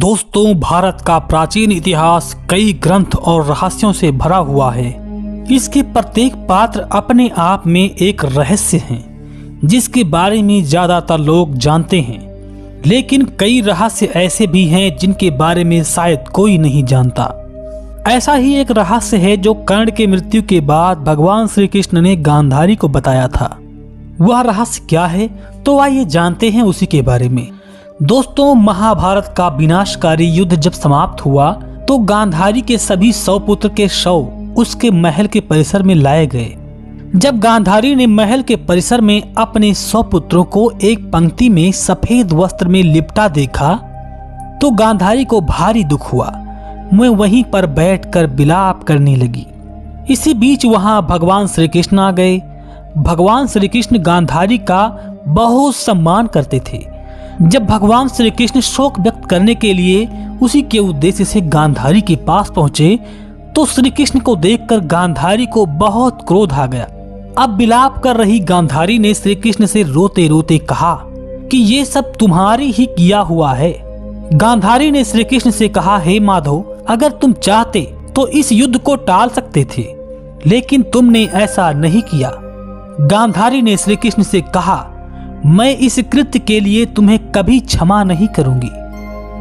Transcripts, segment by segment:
दोस्तों, भारत का प्राचीन इतिहास कई ग्रंथ और रहस्यों से भरा हुआ है। इसके प्रत्येक पात्र अपने आप में एक रहस्य है जिसके बारे में ज्यादातर लोग जानते हैं, लेकिन कई रहस्य ऐसे भी हैं जिनके बारे में शायद कोई नहीं जानता। ऐसा ही एक रहस्य है जो कर्ण के मृत्यु के बाद भगवान श्री कृष्ण ने गांधारी को बताया था। वह रहस्य क्या है, तो आइए जानते हैं उसी के बारे में। दोस्तों, महाभारत का विनाशकारी युद्ध जब समाप्त हुआ तो गांधारी के सभी 100 पुत्र के शव उसके महल के परिसर में लाए गए। जब गांधारी ने महल के परिसर में अपने 100 पुत्रों को एक पंक्ति में सफेद वस्त्र में लिपटा देखा तो गांधारी को भारी दुख हुआ। वह वहीं पर बैठकर विलाप करने लगी। इसी बीच वहां भगवान श्री कृष्ण आ गए। भगवान श्री कृष्ण गांधारी का बहुत सम्मान करते थे। जब भगवान श्री कृष्ण शोक व्यक्त करने के लिए उसी के उद्देश्य से गांधारी के पास पहुंचे तो श्री कृष्ण को देखकर गांधारी को बहुत क्रोध आ गया। अब विलाप कर रही गांधारी ने श्री कृष्ण से रोते रोते कहा कि ये सब तुम्हारी ही किया हुआ है। गांधारी ने श्री कृष्ण से कहा, हे माधव, अगर तुम चाहते तो इस युद्ध को टाल सकते थे, लेकिन तुमने ऐसा नहीं किया। गांधारी ने श्री कृष्ण से कहा, मैं इस कृत्य के लिए तुम्हें कभी क्षमा नहीं करूंगी।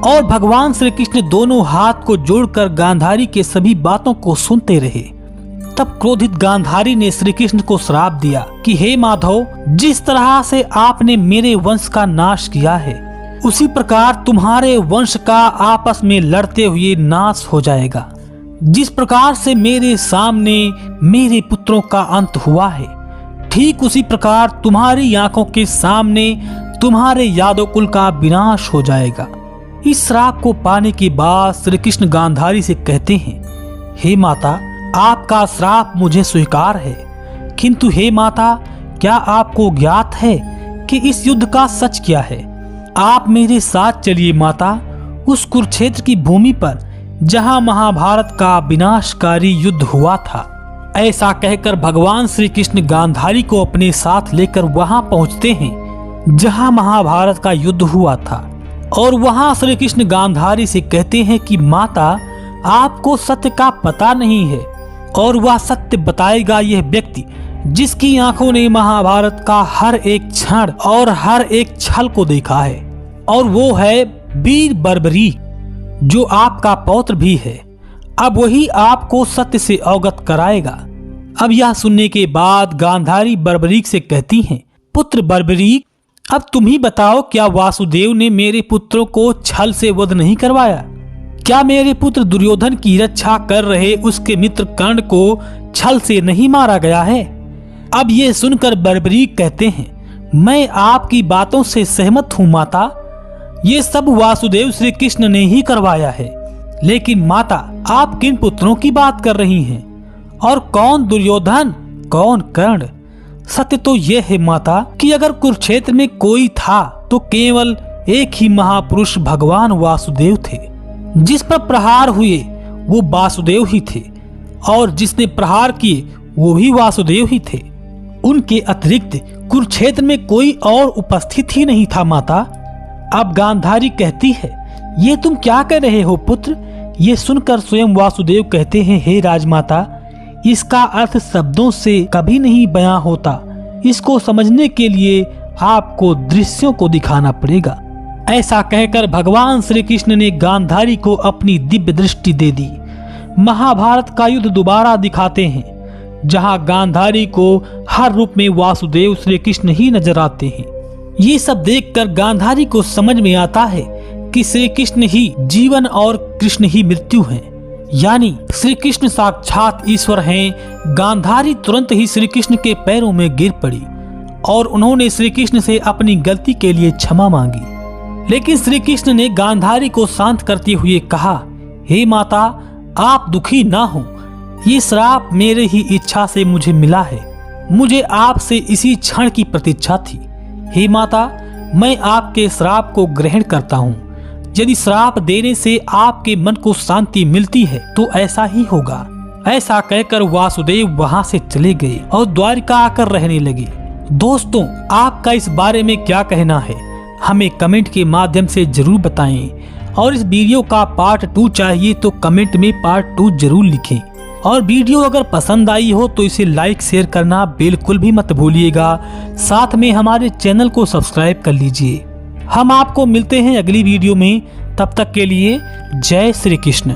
और भगवान श्री कृष्ण दोनों हाथ को जोड़कर गांधारी के सभी बातों को सुनते रहे। तब क्रोधित गांधारी ने श्री कृष्ण को श्राप दिया कि हे माधव, जिस तरह से आपने मेरे वंश का नाश किया है उसी प्रकार तुम्हारे वंश का आपस में लड़ते हुए नाश हो जाएगा। जिस प्रकार से मेरे सामने मेरे पुत्रों का अंत हुआ है, ठीक उसी प्रकार तुम्हारी आंखों के सामने तुम्हारे यादव कुल का विनाश हो जाएगा। इस श्राप को पाने के बाद श्री कृष्ण गांधारी से कहते हैं, हे माता, आपका श्राप मुझे स्वीकार है, किंतु हे माता, क्या आपको ज्ञात है कि इस युद्ध का सच क्या है? आप मेरे साथ चलिए माता, उस कुरुक्षेत्र की भूमि पर जहां महाभारत का विनाशकारी युद्ध हुआ था। ऐसा कहकर भगवान श्री कृष्ण गांधारी को अपने साथ लेकर वहां पहुंचते हैं जहां महाभारत का युद्ध हुआ था। और वहां श्री कृष्ण गांधारी से कहते हैं कि माता, आपको सत्य का पता नहीं है और वह सत्य बताएगा यह व्यक्ति जिसकी आंखों ने महाभारत का हर एक क्षण और हर एक छल को देखा है, और वो है वीर बर्बरीक, जो आपका पौत्र भी है। अब वही आपको सत्य से अवगत कराएगा। अब यह सुनने के बाद गांधारी बर्बरीक से कहती हैं, पुत्र बर्बरीक, अब तुम ही बताओ, क्या वासुदेव ने मेरे पुत्रों को छल से वध नहीं करवाया? क्या मेरे पुत्र दुर्योधन की रक्षा कर रहे उसके मित्र कर्ण को छल से नहीं मारा गया है? अब ये सुनकर बर्बरीक कहते हैं, मैं आपकी बातों से सहमत हूँ माता, ये सब वासुदेव श्री कृष्ण ने ही करवाया है। लेकिन माता, आप किन पुत्रों की बात कर रही हैं? और कौन दुर्योधन, कौन कर्ण? सत्य तो यह है माता कि अगर कुरुक्षेत्र में कोई था तो केवल एक ही महापुरुष भगवान वासुदेव थे। जिस पर प्रहार हुए वो वासुदेव ही थे, और जिसने प्रहार किए वो भी वासुदेव ही थे। उनके अतिरिक्त कुरुक्षेत्र में कोई और उपस्थित ही नहीं था माता। अब गांधारी कहती है, ये तुम क्या कह रहे हो पुत्र? ये सुनकर स्वयं वासुदेव कहते हैं, हे राजमाता, इसका अर्थ शब्दों से कभी नहीं बयां होता। इसको समझने के लिए आपको दृश्यों को दिखाना पड़ेगा। ऐसा कहकर भगवान श्री कृष्ण ने गांधारी को अपनी दिव्य दृष्टि दे दी। महाभारत का युद्ध दोबारा दिखाते हैं जहां गांधारी को हर रूप में वासुदेव श्री कृष्ण ही नजर आते हैं। ये सब देखकर गांधारी को समझ में आता है कि श्री कृष्ण ही जीवन और कृष्ण ही मृत्यु है, यानी श्री कृष्ण साक्षात ईश्वर हैं। गांधारी तुरंत ही श्री कृष्ण के पैरों में गिर पड़ी और उन्होंने श्री कृष्ण से अपनी गलती के लिए क्षमा मांगी। लेकिन श्री कृष्ण ने गांधारी को शांत करते हुए कहा, हे माता, आप दुखी ना हो, ये श्राप मेरे ही इच्छा से मुझे मिला है। मुझे आपसे इसी क्षण की प्रतीक्षा थी। हे माता, मैं आपके श्राप को ग्रहण करता हूँ। यदि श्राप देने से आपके मन को शांति मिलती है तो ऐसा ही होगा। ऐसा कहकर वासुदेव वहां से चले गए और द्वारिका आकर रहने लगे। दोस्तों, आपका इस बारे में क्या कहना है? हमें कमेंट के माध्यम से जरूर बताएं। और इस वीडियो का पार्ट 2 चाहिए तो कमेंट में पार्ट 2 जरूर लिखें। और वीडियो अगर पसंद आई हो तो इसे लाइक शेयर करना बिल्कुल भी मत भूलिएगा। साथ में हमारे चैनल को सब्सक्राइब कर लीजिए। हम आपको मिलते हैं अगली वीडियो में, तब तक के लिए जय श्री कृष्ण।